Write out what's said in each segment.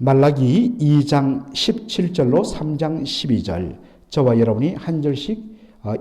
말라기 2장 17절로 3장 12절 저와 여러분이 한 절씩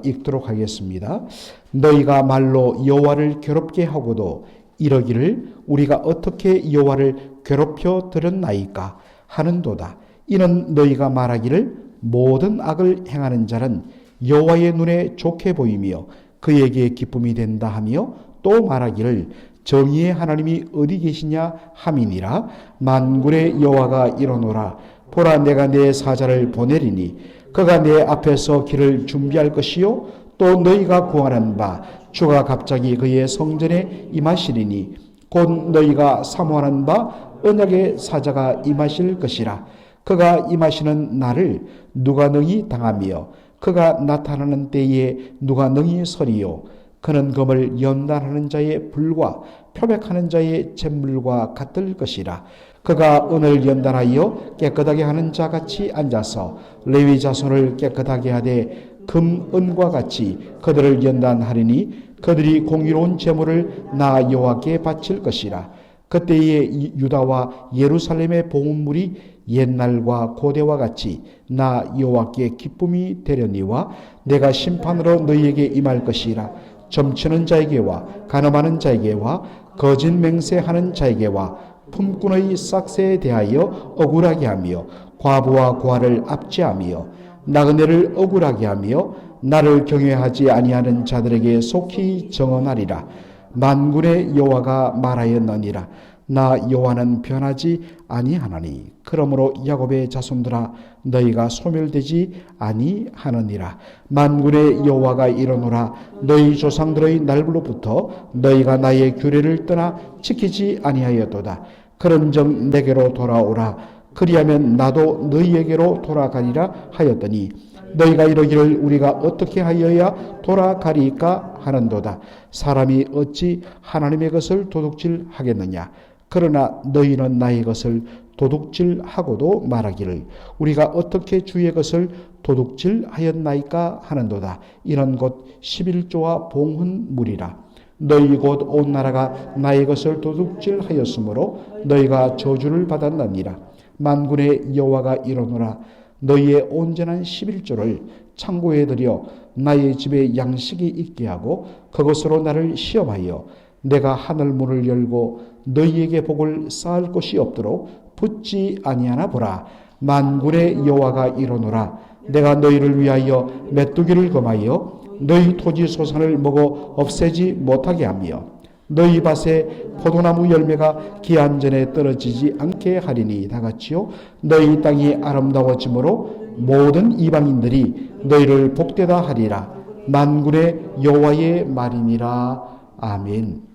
읽도록 하겠습니다. 너희가 말로 여호와를 괴롭게 하고도 이러기를 우리가 어떻게 여호와를 괴롭혀 들었나이까 하는도다. 이는 너희가 말하기를 모든 악을 행하는 자는 여호와의 눈에 좋게 보이며 그에게 기쁨이 된다 하며 또 말하기를 정의의 하나님이 어디 계시냐 함이니라. 만군의 여호와가 이르노라. 보라, 내가 내 사자를 보내리니 그가 내 앞에서 길을 준비할 것이요 또 너희가 구하는 바 주가 갑자기 그의 성전에 임하시리니 곧 너희가 사모하는 바 언약의 사자가 임하실 것이라. 그가 임하시는 날을 누가 능히 당하며 그가 나타나는 때에 누가 능히 서리요. 그는 검을 연단하는 자의 불과 표백하는 자의 잿물과 같을 것이라. 그가 은을 연단하여 깨끗하게 하는 자같이 앉아서 레위 자손을 깨끗하게 하되 금, 은과 같이 그들을 연단하리니 그들이 공의로운 제물을 나 여호와께 바칠 것이라. 그때에 유다와 예루살렘의 봉헌물이 옛날과 고대와 같이 나 여호와께 기쁨이 되려니와 내가 심판으로 너희에게 임할 것이라. 점치는 자에게와 간음하는 자에게와 거짓 맹세하는 자에게와 품꾼의 싹새에 대하여 억울하게 하며 과부와 고아를 압제하며 나그네를 억울하게 하며 나를 경외하지 아니하는 자들에게 속히 정언하리라. 만군의 여호와가 말하였느니라. 나 여호와는 변하지 아니하나니 그러므로 야곱의 자손들아 너희가 소멸되지 아니하느니라. 만군의 여호와가 이르노라. 너희 조상들의 날로부터 너희가 나의 규례를 떠나 지키지 아니하였도다. 그런즉 내게로 돌아오라. 그리하면 나도 너희에게로 돌아가리라 하였더니 너희가 이러기를 우리가 어떻게 하여야 돌아가리까 하는도다. 사람이 어찌 하나님의 것을 도둑질하겠느냐. 그러나 너희는 나의 것을 도둑질하고도 말하기를 우리가 어떻게 주의 것을 도둑질하였나이까 하는도다. 이는 곧 11조와 봉헌물이라. 너희 곧 온 나라가 나의 것을 도둑질하였으므로 너희가 저주를 받았느니라. 만군의 여호와가 이르노라. 너희의 온전한 11조를 창고에 들여 나의 집에 양식이 있게 하고 그것으로 나를 시험하여 내가 하늘 문을 열고 너희에게 복을 쌓을 곳이 없도록 붙지 아니하나 보라. 만군의 여호와가 이르노라. 내가 너희를 위하여 메뚜기를 검하여 너희 토지 소산을 먹어 없애지 못하게 하며 너희 밭에 포도나무 열매가 기한 전에 떨어지지 않게 하리니 다같이요 너희 땅이 아름다워짐으로 모든 이방인들이 너희를 복되다 하리라. 만군의 여호와의 말이니라. 아멘.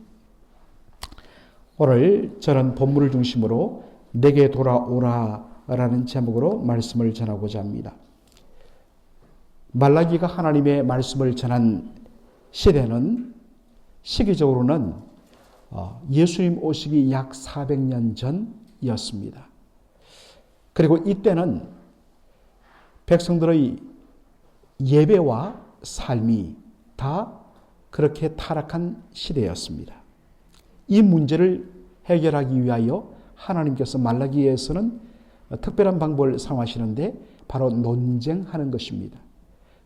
오늘 저는 본문을 중심으로 내게 돌아오라 라는 제목으로 말씀을 전하고자 합니다. 말라기가 하나님의 말씀을 전한 시대는 시기적으로는 예수님 오시기 약 400년 전이었습니다. 그리고 이때는 백성들의 예배와 삶이 다 그렇게 타락한 시대였습니다. 이 문제를 해결하기 위하여 하나님께서 말라기에서는 특별한 방법을 사용하시는데 바로 논쟁하는 것입니다.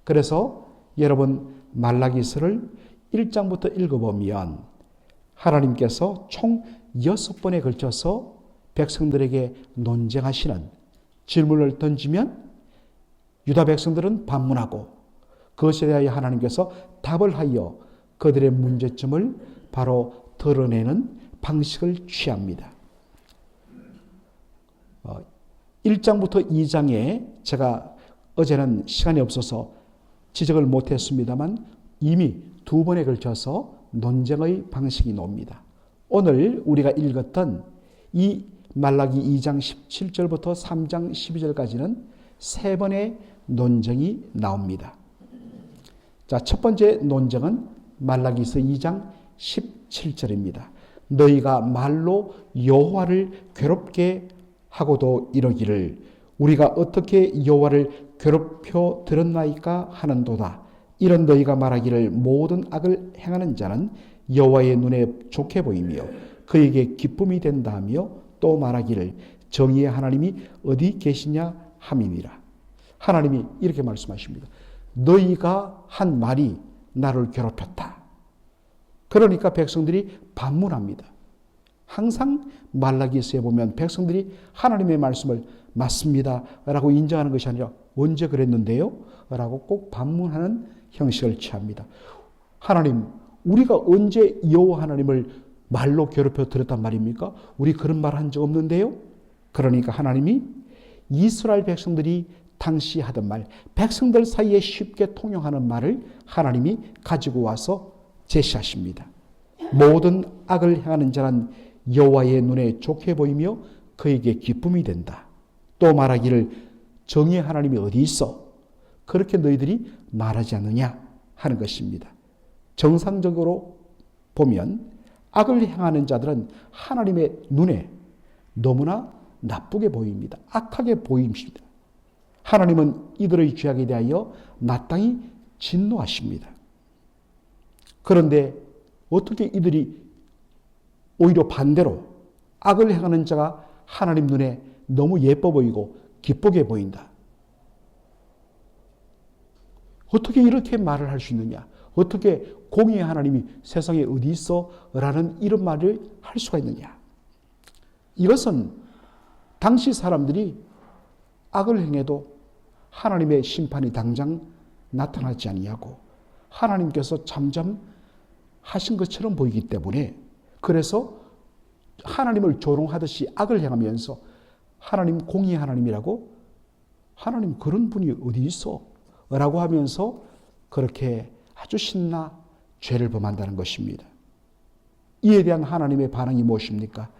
그래서 여러분 말라기서를 1장부터 읽어보면 하나님께서 총 6번에 걸쳐서 백성들에게 논쟁하시는 질문을 던지면 유다 백성들은 반문하고 그것에 대하여 하나님께서 답을 하여 그들의 문제점을 바로 드러내는 방식을 취합니다. 1장부터 2장에 제가 어제는 시간이 없어서 지적을 못했습니다만 이미 2번에 걸쳐서 논쟁의 방식이 나옵니다. 오늘 우리가 읽었던 이 말라기 2장 17절부터 3장 12절까지는 3번의 논쟁이 나옵니다. 자, 첫 번째 논쟁은 말라기서 2장 17절입니다. 너희가 말로 여호와를 괴롭게 하고도 이러기를 우리가 어떻게 여호와를 괴롭혀 들었나이까 하는도다. 이런 너희가 말하기를 모든 악을 행하는 자는 여호와의 눈에 좋게 보이며 그에게 기쁨이 된다 하며 또 말하기를 정의의 하나님이 어디 계시냐 함이니라. 하나님이 이렇게 말씀하십니다. 너희가 한 말이 나를 괴롭혔다. 그러니까 백성들이 반문합니다. 항상 말라기서에 보면 백성들이 하나님의 말씀을 맞습니다 라고 인정하는 것이 아니라 언제 그랬는데요? 라고 꼭 반문하는 형식을 취합니다. 하나님, 우리가 언제 여호와 하나님을 말로 괴롭혀 드렸단 말입니까? 우리 그런 말 한 적 없는데요? 그러니까 하나님이 이스라엘 백성들이 당시 하던 말, 백성들 사이에 쉽게 통용하는 말을 하나님이 가지고 와서 제시하십니다. 모든 악을 행하는 자는 여호와의 눈에 좋게 보이며 그에게 기쁨이 된다. 또 말하기를 정의의 하나님이 어디 있어? 그렇게 너희들이 말하지 않느냐 하는 것입니다. 정상적으로 보면 악을 행하는 자들은 하나님의 눈에 너무나 나쁘게 보입니다. 악하게 보입니다. 하나님은 이들의 죄악에 대하여 마땅히 진노하십니다. 그런데 어떻게 이들이 오히려 반대로 악을 행하는 자가 하나님 눈에 너무 예뻐 보이고 기쁘게 보인다. 어떻게 이렇게 말을 할 수 있느냐? 어떻게 공의의 하나님이 세상에 어디 있어? 라는 이런 말을 할 수가 있느냐? 이것은 당시 사람들이 악을 행해도 하나님의 심판이 당장 나타나지 아니하고 하나님께서 잠잠하신 것처럼 보이기 때문에, 그래서 하나님을 조롱하듯이 악을 행하면서 하나님 공의의 하나님이라고, 하나님 그런 분이 어디 있어? 라고 하면서 그렇게 아주 신나 죄를 범한다는 것입니다. 이에 대한 하나님의 반응이 무엇입니까?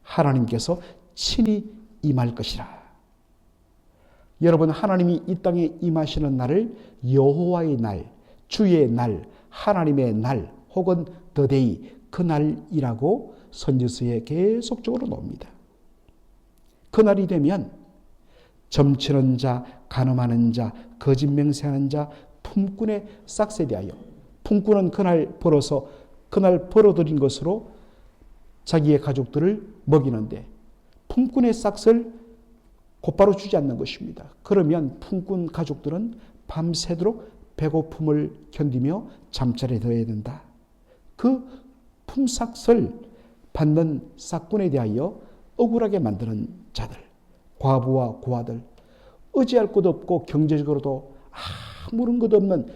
하나님께서 친히 임할 것이라. 여러분, 하나님이 이 땅에 임하시는 날을 여호와의 날, 주의 날, 하나님의 날 혹은 더데이, 그날이라고 선지서에 계속적으로 나옵니다. 그날이 되면 점치는 자, 간음하는 자, 거짓 맹세하는 자, 품꾼의 싹에 대하여, 품꾼은 그날 벌어서 그날 벌어들인 것으로 자기의 가족들을 먹이는데 품꾼의 싹을 곧바로 주지 않는 것입니다. 그러면 품꾼 가족들은 밤새도록 배고픔을 견디며 잠자리에 들어야 된다. 그 품삯을 받는 싹꾼에 대하여 억울하게 만드는 자들, 과부와 고아들, 의지할 곳 없고 경제적으로도 아무런 것 없는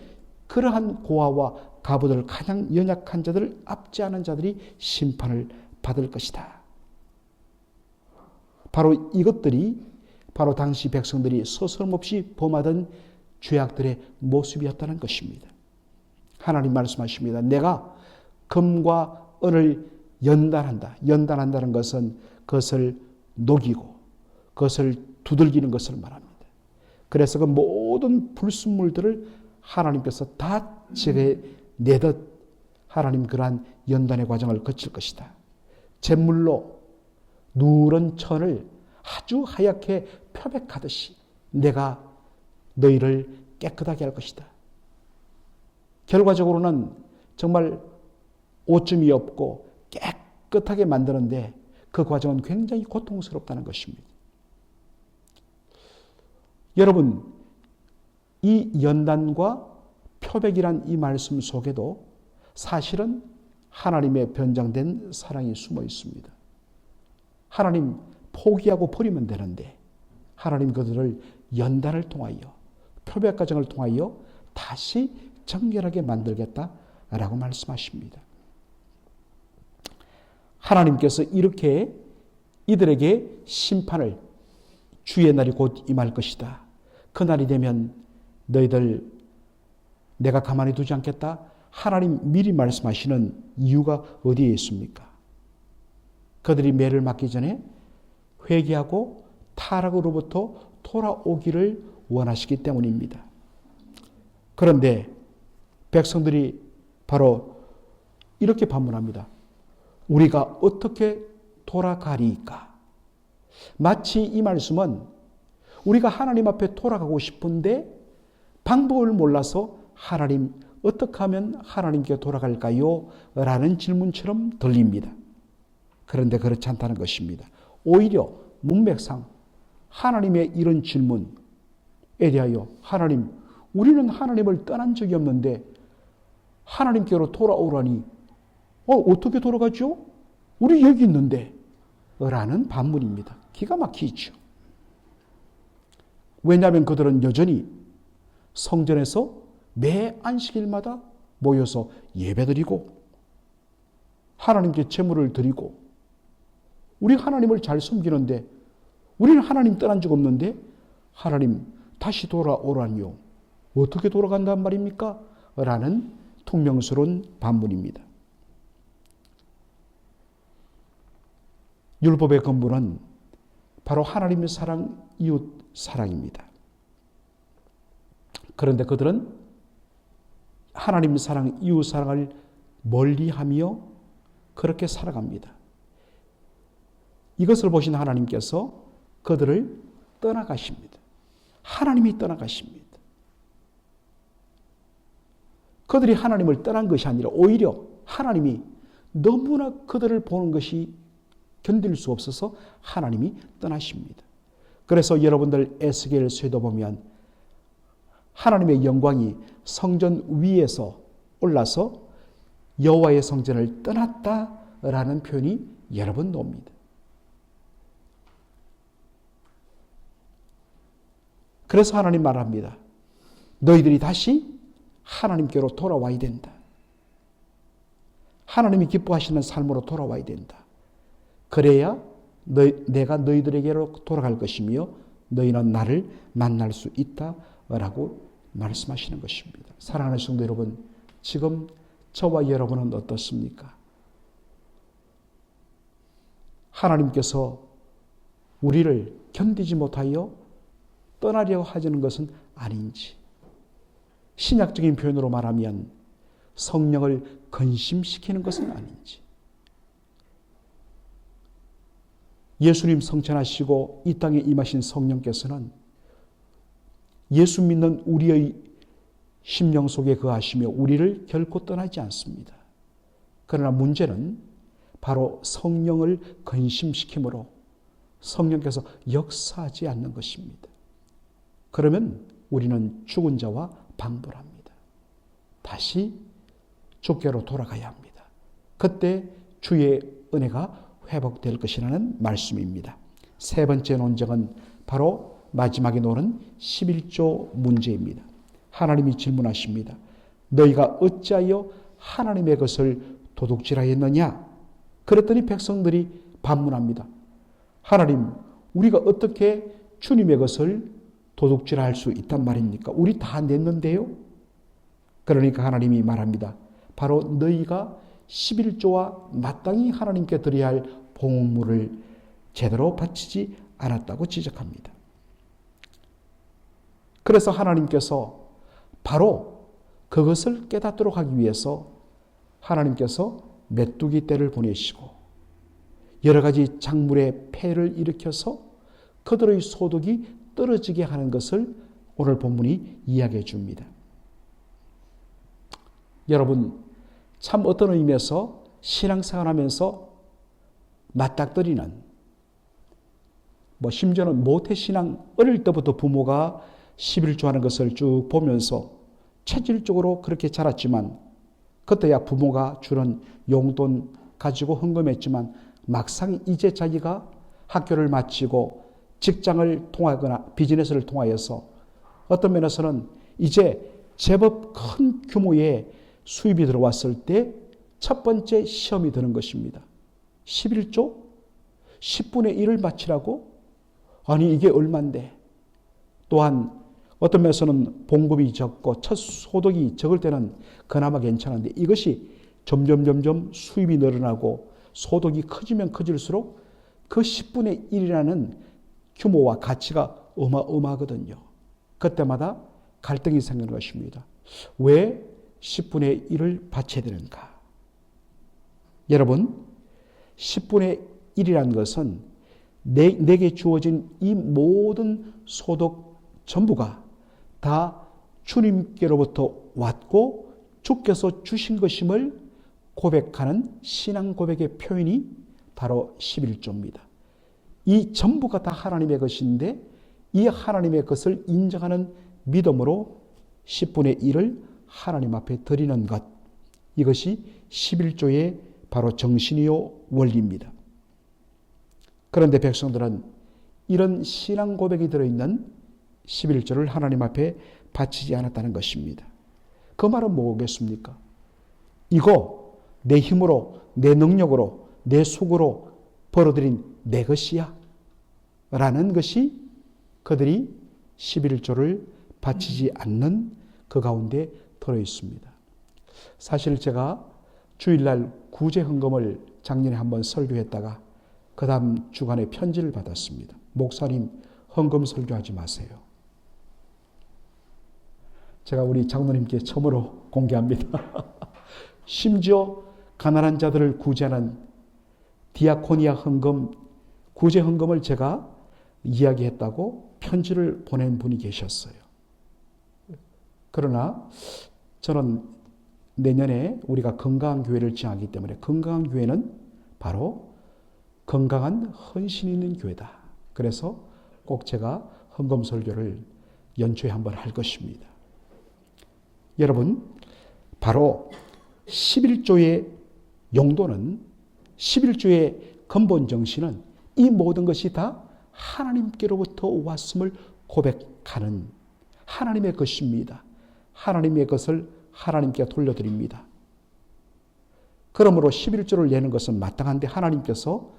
그러한 고아와 과부들, 가장 연약한 자들을 압제하는 자들이 심판을 받을 것이다. 바로 이것들이 바로 당시 백성들이 서슴없이 범하던 죄악들의 모습이었다는 것입니다. 하나님 말씀하십니다. 내가 금과 은을 연단한다. 연단한다는 것은 그것을 녹이고 그것을 두들기는 것을 말합니다. 그래서 그 모든 불순물들을 하나님께서 다 제거내듯 하나님 그러한 연단의 과정을 거칠 것이다. 잿물로 누런 천을 아주 하얗게 표백하듯이 내가 너희를 깨끗하게 할 것이다. 결과적으로는 정말 오점이 없고 깨끗하게 만드는데 그 과정은 굉장히 고통스럽다는 것입니다. 여러분, 이 연단과 표백이란 이 말씀 속에도 사실은 하나님의 변장된 사랑이 숨어 있습니다. 하나님 포기하고 버리면 되는데 하나님 그들을 연단을 통하여 표백 과정을 통하여 다시 정결하게 만들겠다라고 말씀하십니다. 하나님께서 이렇게 이들에게 심판을, 주의 날이 곧 임할 것이다. 그 날이 되면 너희들 내가 가만히 두지 않겠다. 하나님 미리 말씀하시는 이유가 어디에 있습니까? 그들이 매를 맞기 전에 회개하고 타락으로부터 돌아오기를 원하시기 때문입니다. 그런데 백성들이 바로 이렇게 반문합니다. 우리가 어떻게 돌아가리까? 마치 이 말씀은 우리가 하나님 앞에 돌아가고 싶은데 방법을 몰라서 하나님 어떻게 하면 하나님께 돌아갈까요? 라는 질문처럼 들립니다. 그런데 그렇지 않다는 것입니다. 오히려 문맥상 하나님의 이런 질문에 대하여 하나님, 우리는 하나님을 떠난 적이 없는데 하나님께로 돌아오라니 어떻게 돌아가죠? 우리 여기 있는데 라는 반문입니다. 기가 막히죠. 왜냐하면 그들은 여전히 성전에서 매 안식일마다 모여서 예배드리고 하나님께 제물을 드리고 우리 하나님을 잘 섬기는데 우리는 하나님 떠난 적 없는데 하나님 다시 돌아오라니요. 어떻게 돌아간단 말입니까? 라는 퉁명스러운 반문입니다. 율법의 근본은 바로 하나님의 사랑, 이웃 사랑입니다. 그런데 그들은 하나님 사랑, 이웃 사랑을 멀리하며 그렇게 살아갑니다. 이것을 보신 하나님께서 그들을 떠나가십니다. 하나님이 떠나가십니다. 그들이 하나님을 떠난 것이 아니라 오히려 하나님이 너무나 그들을 보는 것이 견딜 수 없어서 하나님이 떠나십니다. 그래서 여러분들 에스겔 서에도 보면 하나님의 영광이 성전 위에서 올라서 여호와의 성전을 떠났다라는 표현이 여러 번 나옵니다. 그래서 하나님 말합니다. 너희들이 다시 하나님께로 돌아와야 된다. 하나님이 기뻐하시는 삶으로 돌아와야 된다. 그래야 내가 너희들에게로 돌아갈 것이며 너희는 나를 만날 수 있다라고 말씀하시는 것입니다. 사랑하는 성도 여러분, 지금 저와 여러분은 어떻습니까? 하나님께서 우리를 견디지 못하여 떠나려 하시는 것은 아닌지, 신약적인 표현으로 말하면 성령을 근심시키는 것은 아닌지, 예수님 성천하시고 이 땅에 임하신 성령께서는 예수 믿는 우리의 심령 속에 거하시며 우리를 결코 떠나지 않습니다. 그러나 문제는 바로 성령을 근심시킴으로 성령께서 역사하지 않는 것입니다. 그러면 우리는 죽은 자와 방불합니다. 다시 주께로 돌아가야 합니다. 그때 주의 은혜가 회복될 것이라는 말씀입니다. 세 번째 논쟁은 바로 마지막에 노는 11조 문제입니다. 하나님이 질문하십니다. 너희가 어찌하여 하나님의 것을 도둑질하였느냐? 그랬더니 백성들이 반문합니다. 하나님, 우리가 어떻게 주님의 것을 도둑질할 수 있단 말입니까? 우리 다 냈는데요? 그러니까 하나님이 말합니다. 바로 너희가 11조와 마땅히 하나님께 드려야 할 봉물을 제대로 바치지 않았다고 지적합니다. 그래서 하나님께서 바로 그것을 깨닫도록 하기 위해서 하나님께서 메뚜기 떼를 보내시고 여러 가지 작물의 폐를 일으켜서 그들의 소득이 떨어지게 하는 것을 오늘 본문이 이야기해 줍니다. 여러분, 참 어떤 의미에서 신앙생활하면서 맞닥뜨리는, 심지어는 모태신앙, 어릴 때부터 부모가 11조 하는 것을 쭉 보면서 체질적으로 그렇게 자랐지만 그때야 부모가 주는 용돈 가지고 헌금했지만 막상 이제 자기가 학교를 마치고 직장을 통하거나 비즈니스를 통하여서 어떤 면에서는 이제 제법 큰 규모의 수입이 들어왔을 때 첫 번째 시험이 드는 것입니다. 11조? 10분의 1을 바치라고? 아니 이게 얼만데? 또한 어떤 면에서는 봉급이 적고 첫 소득이 적을 때는 그나마 괜찮은데 이것이 점점 수입이 늘어나고 소득이 커지면 커질수록 그 10분의 1이라는 규모와 가치가 어마어마하거든요. 그때마다 갈등이 생기는 것입니다. 왜 10분의 1을 바쳐야 되는가? 여러분, 10분의 1이라는 것은 내게 주어진 이 모든 소득 전부가 다 주님께로부터 왔고 주께서 주신 것임을 고백하는 신앙 고백의 표현이 바로 11조입니다. 이 전부가 다 하나님의 것인데 이 하나님의 것을 인정하는 믿음으로 10분의 1을 하나님 앞에 드리는 것. 이것이 11조의 바로 정신이요 원리입니다. 그런데 백성들은 이런 신앙 고백이 들어있는 11조를 하나님 앞에 바치지 않았다는 것입니다. 그 말은 뭐겠습니까? 이거 내 힘으로, 내 능력으로, 내 속으로 벌어들인 내 것이야 라는 것이 그들이 11조를 바치지 않는 그 가운데 들어있습니다. 사실 제가 주일날 구제 헌금을 작년에 한번 설교했다가 그 다음 주간에 편지를 받았습니다. 목사님, 헌금 설교하지 마세요. 제가 우리 장로님께 처음으로 공개합니다. 심지어 가난한 자들을 구제하는 디아코니아 헌금, 구제 헌금을 제가 이야기했다고 편지를 보낸 분이 계셨어요. 그러나 저는 내년에 우리가 건강한 교회를 지향하기 때문에 건강한 교회는 바로 건강한 헌신이 있는 교회다. 그래서 꼭 제가 헌금 설교를 연초에 한번 할 것입니다. 여러분, 바로 11조의 용도는 11조의 근본 정신은 이 모든 것이 다 하나님께로부터 왔음을 고백하는 하나님의 것입니다. 하나님의 것을 하나님께 돌려드립니다. 그러므로 11조를 내는 것은 마땅한데 하나님께서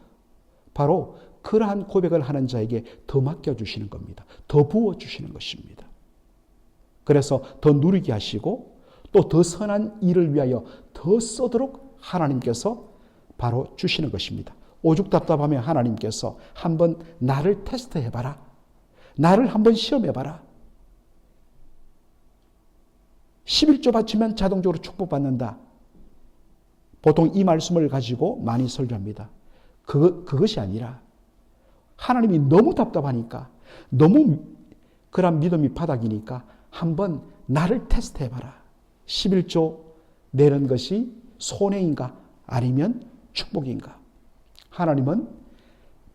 바로 그러한 고백을 하는 자에게 더 맡겨주시는 겁니다. 더 부어주시는 것입니다. 그래서 더 누리게 하시고 또 더 선한 일을 위하여 더 쓰도록 하나님께서 바로 주시는 것입니다. 오죽 답답하면 하나님께서 한번 나를 테스트해봐라. 나를 한번 시험해봐라. 11조 바치면 자동적으로 축복받는다. 보통 이 말씀을 가지고 많이 설교합니다. 그것이 아니라 하나님이 너무 답답하니까 너무 그런 믿음이 바닥이니까 한번 나를 테스트해봐라. 11조 내는 것이 손해인가 아니면 축복인가. 하나님은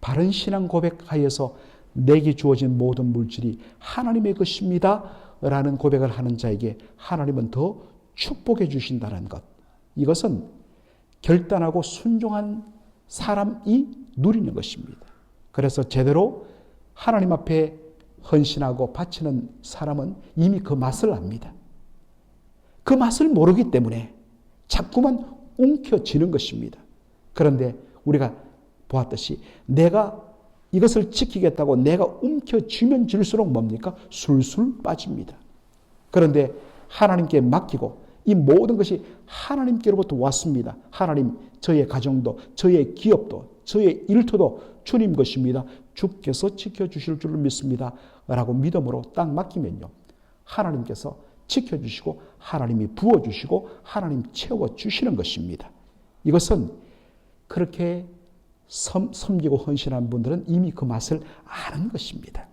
바른 신앙 고백하여서 내게 주어진 모든 물질이 하나님의 것입니다 라는 고백을 하는 자에게 하나님은 더 축복해 주신다는 것. 이것은 결단하고 순종한 사람이 누리는 것입니다. 그래서 제대로 하나님 앞에 헌신하고 바치는 사람은 이미 그 맛을 압니다. 그 맛을 모르기 때문에 자꾸만 움켜쥐는 것입니다. 그런데 우리가 보았듯이 내가 이것을 지키겠다고 내가 움켜쥐면 쥘수록 뭡니까? 술술 빠집니다. 그런데 하나님께 맡기고 이 모든 것이 하나님께로부터 왔습니다. 하나님, 저의 가정도, 저의 기업도, 저의 일터도 주님 것입니다. 주께서 지켜주실 줄을 믿습니다. 라고 믿음으로 딱 맡기면요. 하나님께서 지켜주시고 하나님이 부어주시고 하나님 채워주시는 것입니다. 이것은 그렇게 섬기고 헌신한 분들은 이미 그 맛을 아는 것입니다.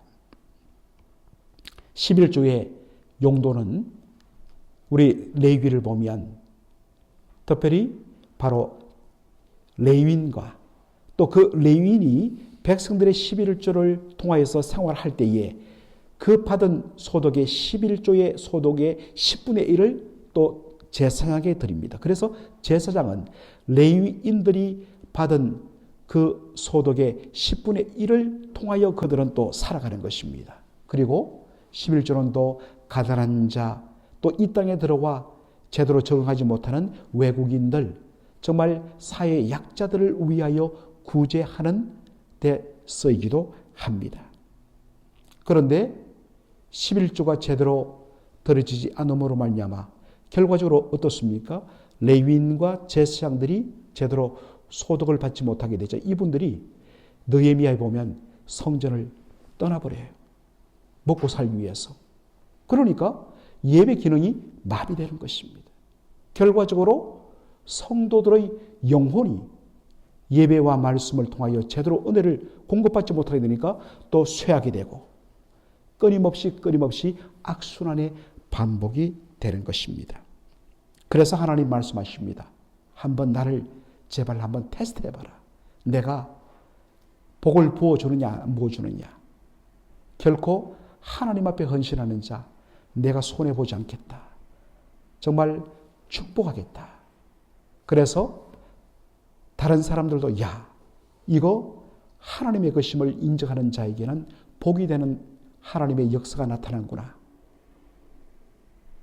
11조의 용도는 우리 레위기를 보면 특별히 바로 레위인과 또 그 레위인이 백성들의 11조를 통하여서 생활할 때에 그 받은 소득의 11조의 소득의 10분의 1을 또 제사장에게 드립니다. 그래서 제사장은 레위인들이 받은 그 소득의 10분의 1을 통하여 그들은 또 살아가는 것입니다. 그리고 11조는 또 가난한 자, 또 이 땅에 들어와 제대로 적응하지 못하는 외국인들, 정말 사회 약자들을 위하여 구제하는 데 쓰이기도 합니다. 그런데 11조가 제대로 들어지지 않음으로 말미암아 결과적으로 어떻습니까? 레위인과 제사장들이 제대로 소득을 받지 못하게 되죠. 이분들이 느헤미야에 보면 성전을 떠나버려요. 먹고 살기 위해서. 그러니까 예배 기능이 마비되는 것입니다. 결과적으로 성도들의 영혼이 예배와 말씀을 통하여 제대로 은혜를 공급받지 못하게 되니까 또 쇠하게 되고 끊임없이 악순환의 반복이 되는 것입니다. 그래서 하나님 말씀하십니다. 한번 나를 제발 한번 테스트해봐라. 내가 복을 부어주느냐 안 부어주느냐. 결코 하나님 앞에 헌신하는 자 내가 손해보지 않겠다. 정말 축복하겠다. 그래서 다른 사람들도 야 이거 하나님의 것임을 인정하는 자에게는 복이 되는 하나님의 역사가 나타난구나.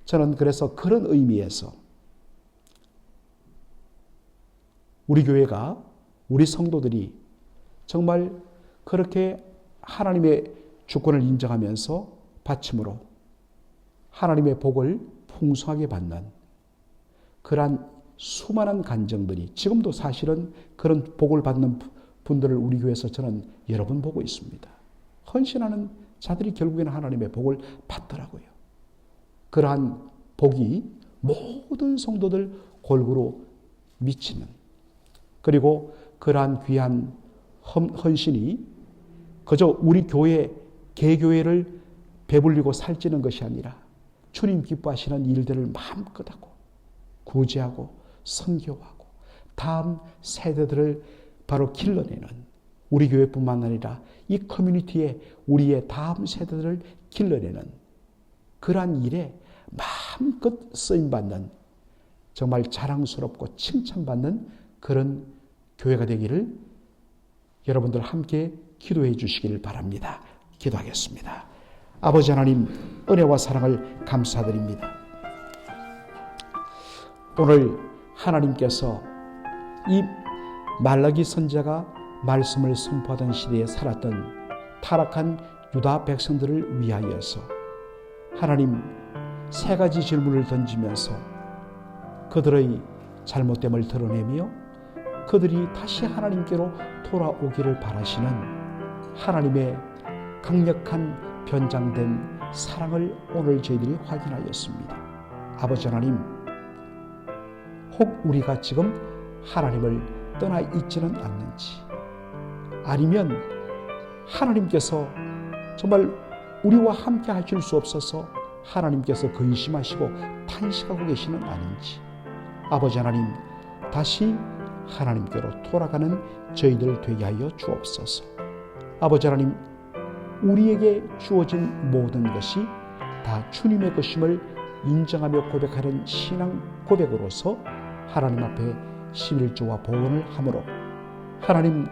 저는 그래서 그런 의미에서 우리 교회가 우리 성도들이 정말 그렇게 하나님의 주권을 인정하면서 받침으로 하나님의 복을 풍성하게 받는 그러한 수많은 간증들이 지금도 사실은 그런 복을 받는 분들을 우리 교회에서 저는 여러 번 보고 있습니다. 헌신하는 자들이 결국에는 하나님의 복을 받더라고요. 그러한 복이 모든 성도들 골고루 미치는 그리고 그러한 귀한 헌신이 그저 우리 교회 개교회를 배불리고 살찌는 것이 아니라 주님 기뻐하시는 일들을 마음껏 하고 구제하고 선교하고 다음 세대들을 바로 길러내는 우리 교회뿐만 아니라 이 커뮤니티에 우리의 다음 세대들을 길러내는 그러한 일에 마음껏 쓰임받는 정말 자랑스럽고 칭찬받는 그런 교회가 되기를 여러분들 함께 기도해 주시길 바랍니다. 기도하겠습니다. 아버지 하나님 은혜와 사랑을 감사드립니다. 오늘 하나님께서 이 말라기 선지자가 말씀을 선포하던 시대에 살았던 타락한 유다 백성들을 위하여서 하나님 세 가지 질문을 던지면서 그들의 잘못됨을 드러내며 그들이 다시 하나님께로 돌아오기를 바라시는 하나님의 강력한 변장된 사랑을 오늘 저희들이 확인하였습니다. 아버지 하나님, 혹 우리가 지금 하나님을 떠나 있지는 않는지, 아니면 하나님께서 정말 우리와 함께 하실 수 없어서 하나님께서 근심하시고 탄식하고 계시는 아닌지, 아버지 하나님 다시 하나님께로 돌아가는 저희들 되게 하여 주옵소서. 아버지 하나님, 우리에게 주어진 모든 것이 다 주님의 것임을 인정하며 고백하는 신앙 고백으로서 하나님 앞에 11조와 보언을 하므로 하나님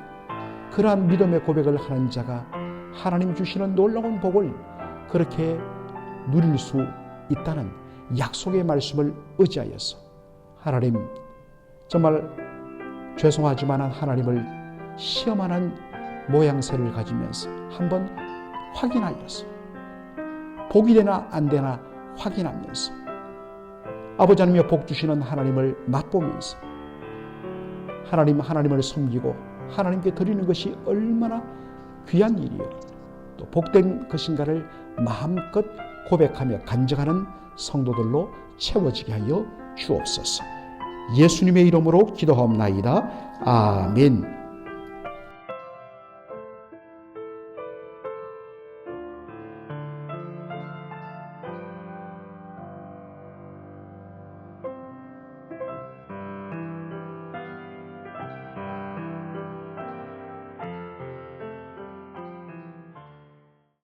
그러한 믿음의 고백을 하는 자가 하나님 주시는 놀라운 복을 그렇게 누릴 수 있다는 약속의 말씀을 의지하여서 하나님 정말 죄송하지만 하나님을 시험하는 모양새를 가지면서 한번 확인하여서 복이 되나 안 되나 확인하면서 아버지 하나님의 복 주시는 하나님을 맛보면서 하나님을 섬기고 하나님께 드리는 것이 얼마나 귀한 일이요 또 복된 것인가를 마음껏 고백하며 간증하는 성도들로 채워지게 하여 주옵소서. 예수님의 이름으로 기도하옵나이다. 아멘.